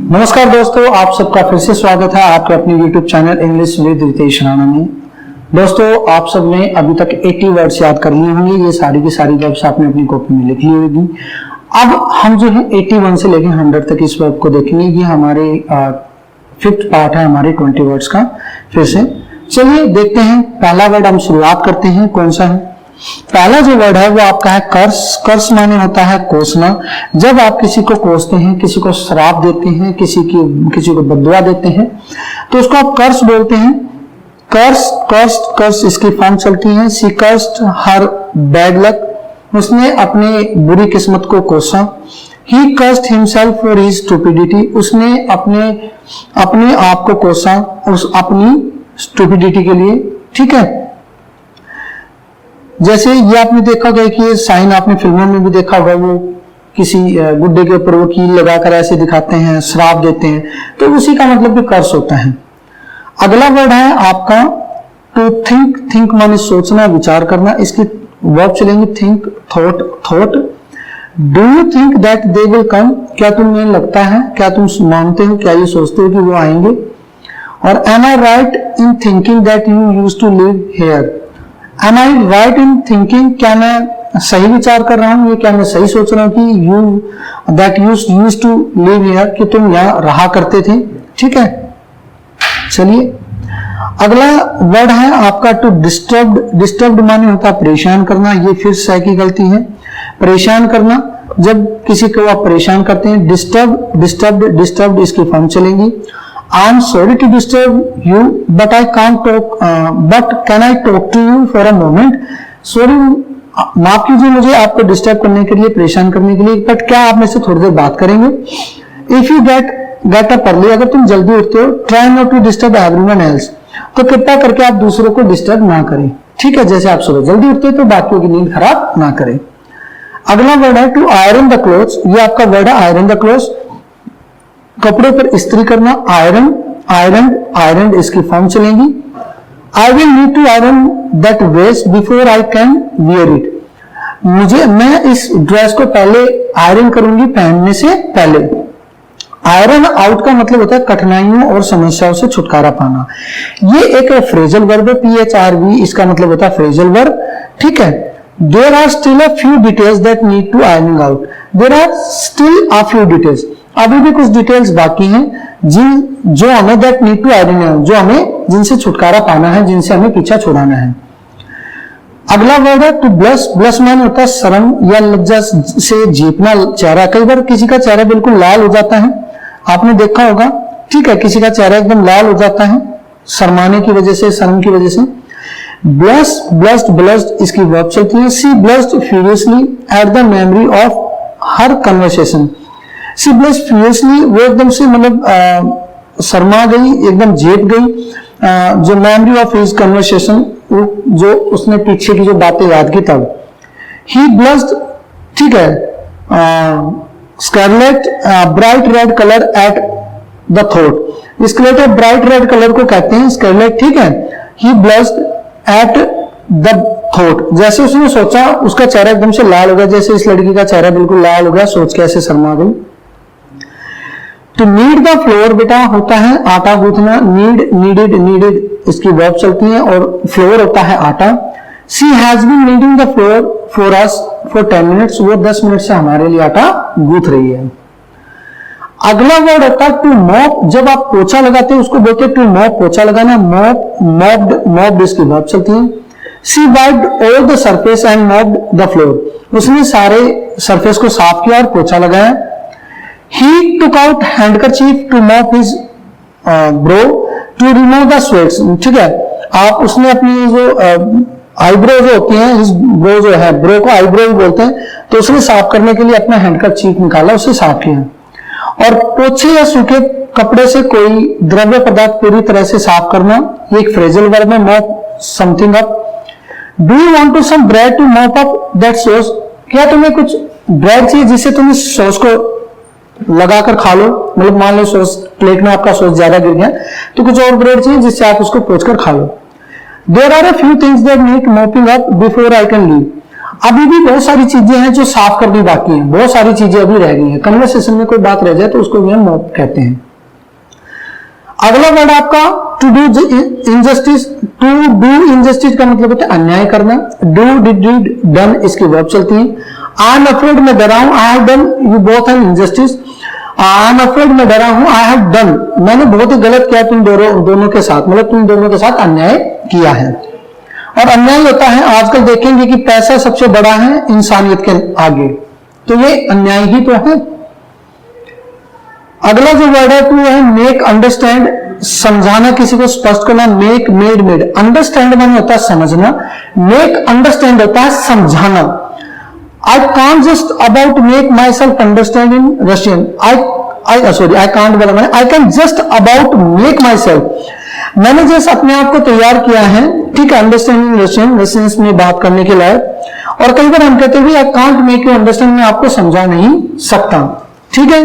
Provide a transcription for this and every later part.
नमस्कार दोस्तों, आप सबका फिर से स्वागत है आपके अपने YouTube channel English with Ritesh Rana में। दोस्तों, आप सब ने अभी तक 80 वर्ड्स याद कर लिए होंगे। ये सारी की सारी वर्ड्स आपने अपनी कॉपी में लिख ली होगी। अब हम जो है 81 से लेकर 100 तक इस वर्ड को देखेंगे। ये हमारे 5th पार्ट है हमारे 20 वर्ड्स का। फिर से चलिए देखते हैं। पहला वर्ड हम शुरुआत करते हैं। कौन सा है? पहला जो वर्ड है वो आपका है कर्स। कर्स माने होता है कोसना। जब आप किसी को कोसते हैं, किसी को श्राप देते हैं, किसी को बददुआ देते हैं, तो उसको आप कर्स बोलते हैं। कर्स, कर्स, कर्स इसकी फॉर्म चलती है। She cursed her bad luck. उसने अपने बुरी किस्मत को कोसा। He cursed himself for his stupidity. उसने अपने आप को कोसा उस अपनी स्टूपिडिटी के लिए। ठीक है, जैसे ये आपने देखा गया कि ये साइन आपने फिल्मों में भी देखा होगा, वो किसी गुड्डे के ऊपर वो कील लगाकर ऐसे दिखाते हैं, श्राप देते हैं, तो उसी का मतलब भी कर्स होता है। अगला वर्ड है आपका टू थिंक। थिंक माने सोचना, विचार करना। इसकी वर्ब चलेंगे think, thought, thought. Do you think that they will come? क्या तुम्हें लगता है, क्या तुम मानते हो, क्या ये सोचते हो कि वो आएंगे? और am I right in thinking that you used to live here? Am I right in thinking? क्या मैं सही विचार कर रहा हूँ? ये क्या मैं सही सोच रहा हूँ कि that you used to live here, कि तुम यहाँ रहा करते थे? ठीक है, चलिए अगला वर्ड है आपका टू डिस्टर्ब। डिस्टर्ब माने होता है परेशान करना। ये फिर से की गलती है, परेशान करना। जब किसी को आप परेशान करते हैं, डिस्टर्ब, डिस्टर्ब, डिस्टर्ब इसकी फॉर्म चलेंगी। I am sorry to disturb you, but I can't talk. But can I talk to you for a moment? Sorry, माफ कीजिए मुझे आपको डिस्टर्ब करने के लिए, परेशान करने के लिए, बट क्या आप मेरे से थोड़ी देर बात करेंगे? If you get up early, अगर तुम जल्दी उठते हो, try not to disturb everyone else. तो कृपया करके आप दूसरों को डिस्टर्ब ना करें। ठीक है, जैसे आप सुबह जल्दी उठते हो तो बाकियों की नींद खराब ना करें। अगला वर्ड है टू आयरन द क्लोथ्स। ये आपका वर्ड है आयरन द क्लोथ्स, कपड़े पर इस्त्री करना। आयरन, आयरन, आयरन इसकी फॉर्म चलेंगी। I will need to iron that dress before I can wear it. मैं इस ड्रेस को पहले आयरन करूंगी पहनने से पहले। आयरन आउट का मतलब होता है कठिनाइयों और समस्याओं से छुटकारा पाना। ये एक फ्रेजल वर्ब है, PHRV इसका मतलब होता है फ्रेजल वर्ब। ठीक है, there are still a few details that need to ironing out. There are still a few details, अभी भी कुछ डिटेल्स बाकी हैं जो हमें दैट नीड टू आइडेंटिफाई, जो हमें जिनसे छुटकारा पाना है, जिनसे हमें पीछा छुड़ाना है। अगला वर्ड है टू ब्लश। ब्लश माने होता है शर्म या लज्जा से जीतना चेहरा। कई बार किसी का चेहरा बिल्कुल लाल हो जाता है, आपने देखा होगा। ठीक है, किसी का चेहरा एकदम लाल हो जाता है शर्माने की वजह से, शर्म की वजह से। ब्लश, ब्लश्ड, ब्लश्ड इसकी वर्ब चलती है। She blushed furiously at the memory of her conversation. She blushed furiously, वो एकदम से मतलब शर्मा गई, एकदम जेब गई जो मेमोरी ऑफ हिज कन्वर्सेशन, जो उसने पीछे की जो बातें याद की तब। ही ब्लश्ड, ठीक है। Scarlet bright red colour at the thought. Scarlet bright red colour को कहते हैं स्कारलेट। ठीक है, he blushed at the thought, जैसे उसने सोचा उसका चेहरा एकदम से लाल हो गया। जैसे इस लड़की का चेहरा बिल्कुल लाल हो गया, सोच के ऐसे शर्मा गई। तो नीड द फ्लोर बेटा होता है आटा गूंथना। नीड, नीडेड, नीडेड इसकी वर्ब चलती है और फ्लोर होता है आटा। She has been kneading the flour for us for 10 minutes. वो 10 मिनट से हमारे लिए आटा गूंथ रही है। अगला वर्ड होता है टू मॉप। जब आप पोछा लगाते हैं उसको बोलते हैं टू मॉप, पोछा लगाना। मॉप, मॉप्ड, मॉप्ड इसकी वर्ब चलती है। She wiped all the surface and mopped the floor. उसने सारे सरफेस को साफ किया और पोछा लगाया। He took out handkerchief to mop his brow to remove the sweats. ठीक है, आप उसने अपनी जो आईब्रो जो होती है, his brow जो है, ब्रो को आईब्रो भी बोलते हैं, तो उसने साफ करने के लिए अपना हैंडकरचीफ निकाला, उसे साफ किया। और पोछे या सूखे कपड़े से कोई द्रव्य पदार्थ पूरी तरह से साफ करना, ये एक फ्रेजल वर्ब है। Mop something up. Do you want to some bread to mop up that sauce? क्या तुम्हें कुछ ब्रेड चाहिए जिससे तुम इस सॉस को लगाकर खा लो? मतलब मान लो सॉस प्लेट में आपका सॉस ज्यादा गिर गया तो कुछ और ब्रेड चाहिए जिससे आप उसको पोंछकर खा लो। There are a few things that need mopping up before I can leave. अभी भी बहुत सारी चीजें हैं जो साफ करनी बाकी हैं, बहुत सारी चीजें अभी रह गई हैं। कन्वर्सेशन में कोई बात रह जाए तो उसको भी हम मोब कहते हैं। अगला वर्ड आपका to do injustice. To do injustice का मतलब होता है अन्याय करना। डू, डिड, डन इसकी वर्ब चलती है। आई एम अफ्रेड मैं डरा हूं, I have done you both an injustice. I am afraid मैं डरा हूं, आई हैव डन मैंने बहुत ही गलत किया तुम दोनों के साथ, मतलब तुम दोनों के साथ अन्याय किया है। और अन्याय होता है, आजकल देखेंगे कि पैसा सबसे बड़ा है इंसानियत के आगे, तो ये अन्याय ही तो है। अगला जो वर्ड है वो है मेक अंडरस्टैंड, समझाना, किसी को स्पष्ट करना। Make, made, made. अंडरस्टैंड माने होता है समझना, मेक अंडरस्टैंड होता है समझाना। I can't just about make my self understand in Russian. I can't बोला मैंने, I can just about make my self. मैंने जस्ट अपने आप को तैयार किया है, ठीक है, अंडरस्टैंड इन रशियन, रशियंस में बात करने के लायक। और कई बार हम कहते हैं I can't make you understand, मैं आपको समझा नहीं सकता, ठीक है।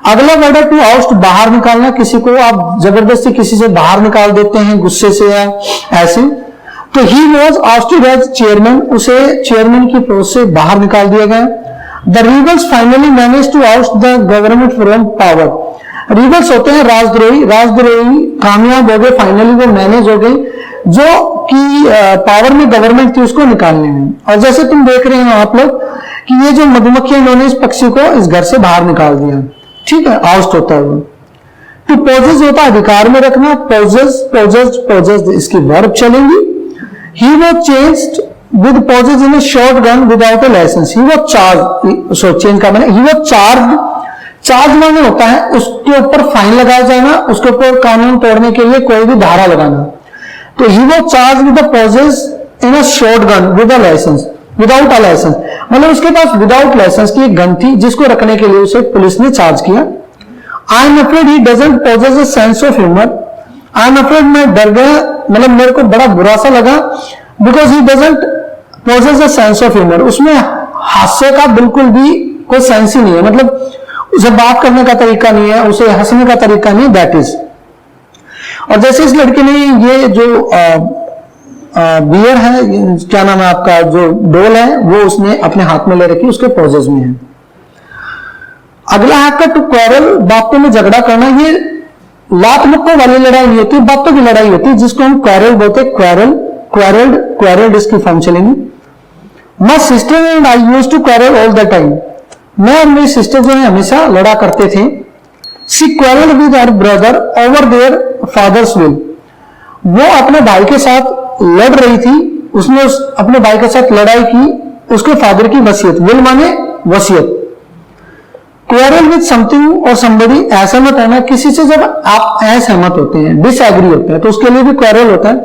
अगला वर्ड है टू आउस्ट, बाहर निकालना। किसी को आप जबरदस्ती किसी से बाहर निकाल देते हैं गुस्से से या ऐसे, तो he was ousted as chairman, उसे चेयरमैन की पोस्ट से बाहर निकाल दिया गया। The rebels finally manage to oust the government from power. Rebels होते हैं राजद्रोही, राजद्रोही कामयाब हो गए, फाइनली वो मैनेज हो गए, जो कि पावर में गवर्नमेंट थी उसको निकालने में। और जैसे तुम देख रहे हैं आप लोग कि ये जो मधुमक्खी, इन्होंने इस पक्षी को इस घर से बाहर निकाल दिया, ठीक है, आउस्ट होता है वो। टू पोजेस होता है अधिकार में रखना, पोजेस, पोजेस, पोजेस इसकी वर्ब चलेंगी। He was changed with possess in a short gun without a licence. He was charge, so change का मैंने, ही वॉज चार्ज, चार्ज माने होता है उसके ऊपर फाइन लगाया जाना, उसके ऊपर कानून तोड़ने के लिए कोई भी धारा लगाना। तो he was charge with the possess in a short gun with a licence, without a licence, मतलब उसके पास विदाउट लाइसेंस की एक गन थी जिसको रखने के लिए उसे पुलिस ने चार्ज किया। I am afraid he doesn't possess a sense of humour. I am afraid मैं डर गया, मतलब मेरे को बड़ा बुरा सा लगा, because he doesn't possess a sense of humour, उसमें हास्य का बिल्कुल भी कोई सेंस ही नहीं है, मतलब उसे बात करने का तरीका नहीं है, उसे हंसने का तरीका नहीं, दैट इज। और जैसे इस लड़के ने ये जो बियर है, क्या नाम है आपका, जो डोल है, वो उसने अपने हाथ में ले रखी, उसके पोजेस में है। अगला है आपका टू क्वारल, बातों में झगड़ा करना। ये लात मुक्कों वाली लड़ाई नहीं होती, बातों की लड़ाई होती है, जिसको हम क्वारल बोलते हैं। क्वारल, क्वारल्ड, क्वारल्ड इसकी फॉर्म चलेंगी। My sister and I used to quarrel all the time. मैं और मेरी सिस्टर जो है हमेशा लड़ा करते थे। She quarrelled with her brother over their father's will. वो अपने भाई के साथ लड़ रही थी, उसने अपने भाई के साथ लड़ाई की उसके फादर की वसीयत, विल माने वसीयत। क्वेरल विद समथिंग और समबडी, ऐसा मत है ना, किसी से जब आप असहमत होते हैं, डिसएग्री होते हैं, तो उसके लिए भी क्वेरल होता है।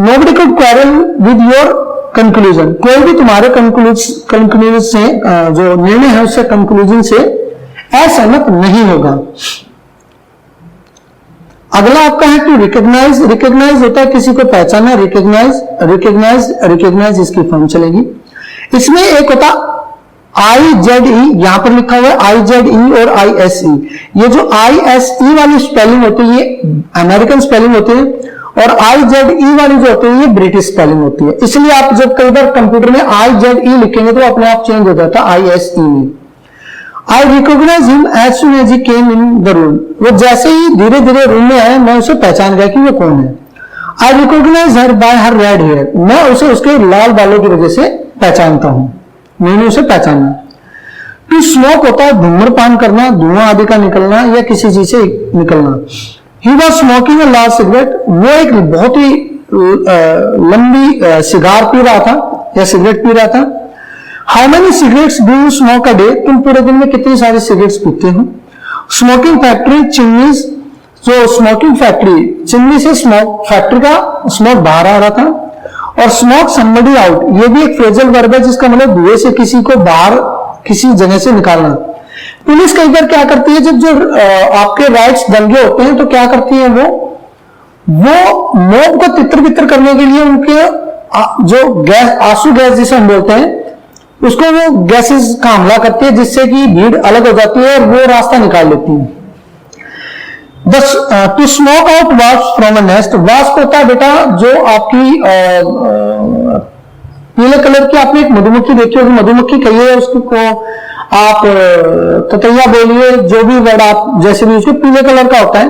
Nobody could quarrel with your conclusion, कोई भी तुम्हारे कंक्लूजन से, जो निर्णय है उससे, कंक्लूजन से असहमत नहीं होगा। अगला आपका है टू रिकॉग्नाइज। रिकॉग्नाइज होता है किसी को पहचाना, रिकॉग्नाइज, रिकॉग्नाइज, रिकॉग्नाइज इसकी फॉर्म चलेगी। इसमें एक होता IZE, यहां पर लिखा हुआ है IZE और ISE। ये जो ISE वाली स्पेलिंग होती है ये अमेरिकन स्पेलिंग होती है, और IZE वाली जो होती है ये ब्रिटिश स्पेलिंग होती है। इसलिए आप जब कई बार कंप्यूटर में IZE लिखेंगे तो अपने आप चेंज हो जाता है ISE में। I recognize him as soon as he came in the room। वो जैसे ही धीरे धीरे रूम में आया मैं उसे पहचान गया कि वो कौन है। I recognize her by her red hair। मैं उसे उसके लाल बालों की वजह से पहचानता हूं, मैंने उसे पहचाना। टू स्मोक होता है धूम्रपान करना, धुआं आदि का निकलना या किसी चीज से निकलना। He was smoking a large cigarette। वो एक बहुत ही लंबी सिगार पी रहा था या सिगरेट पी रहा था। How many cigarettes do you smoke a day? तुम पूरे दिन में कितनी सारी सिगरेट्स पीते हो? Smoking factory, chimneys. जो स्मोकिंग फैक्ट्री, चिमनी से स्मोक फैक्ट्री का स्मोक बाहर आ रहा था। और स्मोक समबडी आउट, ये भी एक फ्रेजल वर्ब है जिसका मतलब धुएं से किसी को बाहर किसी जगह से निकालना। पुलिस कई बार क्या करती है, जब जो आपके राइट्स दंगे होते हैं तो क्या करती है, वो मॉब को तितर बितर करने के लिए उनके जो गैस, आंसू गैस जिसे हम बोलते हैं, उसको वो गैसेस का हमला करती है, जिससे कि भीड़ अलग हो जाती है और वो रास्ता निकाल लेती है। To smoke out wasp from a nest. Wasp होता है बेटा जो आपकी पीले कलर की आपने एक मधुमक्खी देखी होगी, मधुमक्खी कहिए उसको आप ततैया बोलिए, जो भी वर्ड आप जैसे भी, उसको पीले कलर का होता है,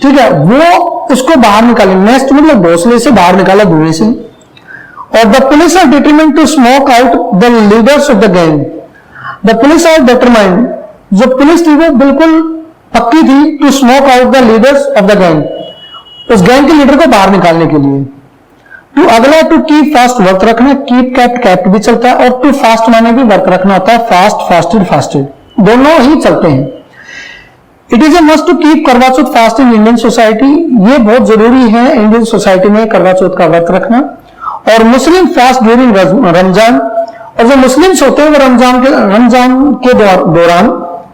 ठीक है। वो उसको बाहर निकाले, नेस्ट मतलब घोंसले से बाहर निकाला धुएं से। और the police are determined to smoke out the leaders of the gang. The police are determined, जो पुलिस थी वो बिल्कुल पक्की थी, to smoke out the leaders of the gang, उस गैंग के लीडर को बाहर निकालने के लिए। टू अगला टू कीप फास्ट, वर्त रखना, कीप कैप्ट कैप्ट भी चलता है, और टू फास्ट माने भी वर्त रखना होता है, फास्ट फास्टेड फास्टेड, दोनों ही चलते हैं। It is a must to keep Karva Chauth fast in Indian society, ये बहुत जरूरी है इंडियन सोसाइटी में करवा चौथ का व्रत रखना। और मुस्लिम फास्ट ड्यूरिंग रमजान, और जो मुस्लिम्स होते हैं वो रमजान के दौरान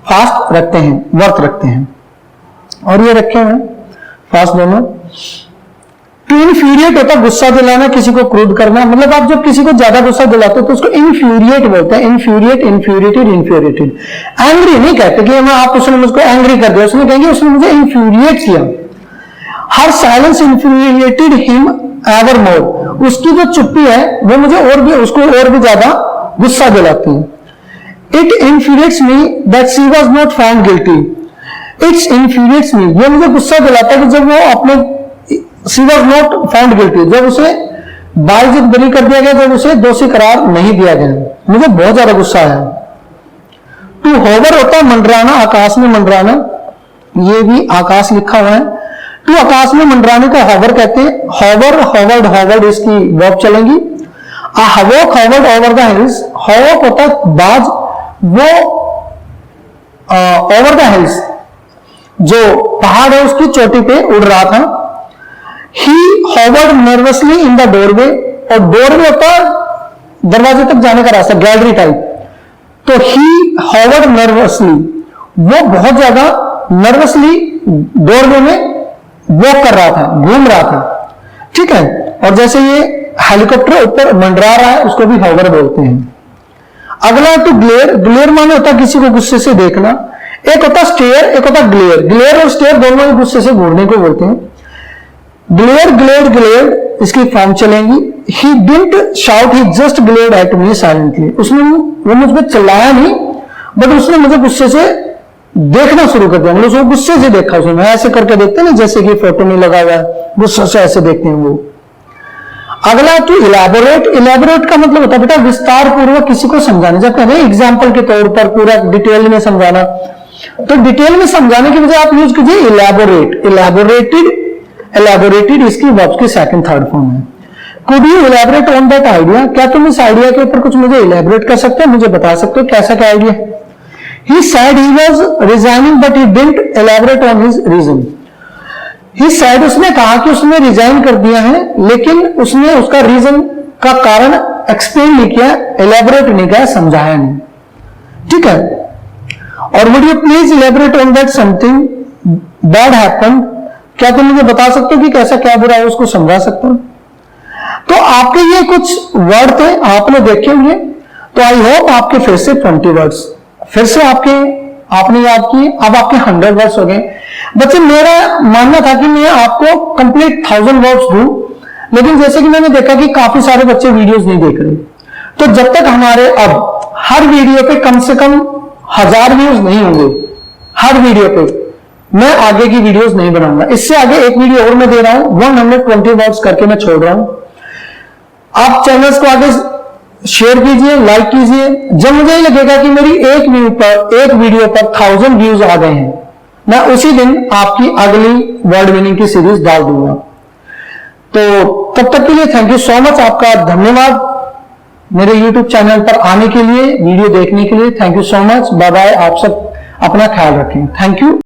फास्ट रखते हैं, व्रत रखते हैं, और ये रखे हैं फास्ट दोनों। टू इन्फ्यूरिएट होता है गुस्सा दिलाना, किसी को क्रोध करना, मतलब आप जब किसी को ज्यादा गुस्सा दिलाते हो तो उसको इन्फ्यूरिएट बोलते हैं, इन्फ्यूरिएट, इन्फ्यूरिएटेड, इन्फ्यूरिएटेड। एंग्री नहीं कहते कि मैं आप उसने मुझको एंग्री कर दिया, उसने कहेंगे उसने मुझे इन्फ्यूरिएट किया। Her silence infuriated him ever more, उसकी जो चुप्पी है वो मुझे और भी, उसको और भी ज्यादा गुस्सा दिलाती है। It infuriates me that she was not found guilty, it's infuriates me, ये मुझे गुस्सा दिलाता है कि जब वो अपने she was not found guilty, जब उसे बाइज्जत बरी कर दिया गया, जब उसे दोषी करार नहीं दिया गया, मुझे बहुत ज्यादा गुस्सा आया। टू होवर होता है मंडराना, आकाश में मंडराना, ये भी आकाश लिखा हुआ है। टू आकाश में मंडराने को हॉवर कहते हैं, हॉवर, हॉवर्ड, हॉवर्ड इसकी वर्ब चलेंगी। आ हवोक हॉवर्ड ओवर द हिल्स, हवोक होता है बाज, वो ओवर द हिल्स जो पहाड़ है उसकी चोटी पे उड़ रहा था। He hovered nervously in the doorway, और डोरवे होता है दरवाजे तक जाने का रास्ता, गैलरी टाइप, तो ही हॉवर्ड नर्वसली, वो बहुत ज्यादा नर्वसली डोरवे में वॉक कर रहा था, घूम रहा था, ठीक है। और जैसे ये हेलीकॉप्टर ऊपर मंडरा रहा है उसको भी हॉवर बोलते हैं। अगला तो ग्लेयर, ग्लेयर माने होता है किसी को गुस्से से देखना, एक होता स्टेयर, एक होता ग्लेयर, ग्लेयर और स्टेयर दोनों ही गुस्से से घूरने को बोलते हैं। ग्लेयर, ग्लेयर, ग्लेयर इसकी फॉर्म चलेंगी। He didn't shout, he just glared at me silently, उसने वो मुझ पर चिल्लाया नहीं, बट उसने मुझे गुस्से से देखना शुरू कर दिया, मतलब उसको गुस्से से देखा, उसने ऐसे करके देखते ना जैसे कि फोटो में लगा हुआ है, गुस्से से ऐसे देखते हैं वो। अगला टू इलैबोरेट, इलैबोरेट का मतलब होता है बेटा विस्तार पूर्वक किसी को समझाना, जब कहते हैं एग्जाम्पल के तौर पर पूरा डिटेल में समझाना, तो डिटेल में समझाने की वजह आप यूज कीजिए इलैबोरेट, इलैबोरेटेड, एलैबोरेटेड इसकी वर्ब की सेकंड थर्ड फॉर्म है। Could you elaborate on that idea, क्या तुम इस आइडिया के ऊपर कुछ मुझे इलैबोरेट कर सकते हो, मुझे बता सकते हो कैसा क्या idea. He said he was resigning but he didn't elaborate on his reason, he said उसने कहा कि उसने रिजाइन कर दिया है, लेकिन उसने उसका रीजन का कारण एक्सप्लेन नहीं किया, इलैबोरेट नहीं किया, समझाया नहीं, ठीक है। और would you please elaborate on that something bad happened, क्या तुम मुझे बता सकते हो कि कैसा क्या बुरा है, उसको समझा सकते हो। तो आपके ये कुछ वर्ड थे आपने देखे हुए, तो आई होप आपके फिर से 20 वर्ड्स फिर से आपने याद किए, अब आपके 100 वर्ड्स हो गए। बच्चे मेरा मानना था कि मैं आपको कंप्लीट 1000 वर्ड्स दूं, लेकिन जैसे कि मैंने देखा कि काफी सारे बच्चे वीडियोस नहीं देख रहे, तो जब तक हमारे अब हर वीडियो पे कम से कम 1000 व्यूज नहीं होंगे, हर वीडियो पे मैं आगे की वीडियोस नहीं बनाऊंगा। इससे आगे एक वीडियो और मैं दे रहा हूं, 120 वर्ड्स करके मैं छोड़ रहा हूं। आप चैनल्स को आगे शेयर कीजिए, लाइक कीजिए। जब मुझे लगेगा कि मेरी एक वीडियो पर 1000 व्यूज आ गए हैं, मैं उसी दिन आपकी अगली वर्ड मीनिंग की सीरीज डाल दूंगा। तो तब तक के लिए थैंक यू सो मच, आपका धन्यवाद मेरे YouTube चैनल पर आने के लिए, वीडियो देखने के लिए। Thank you so much, bye bye. आप सब अपना ख्याल रखें, थैंक यू।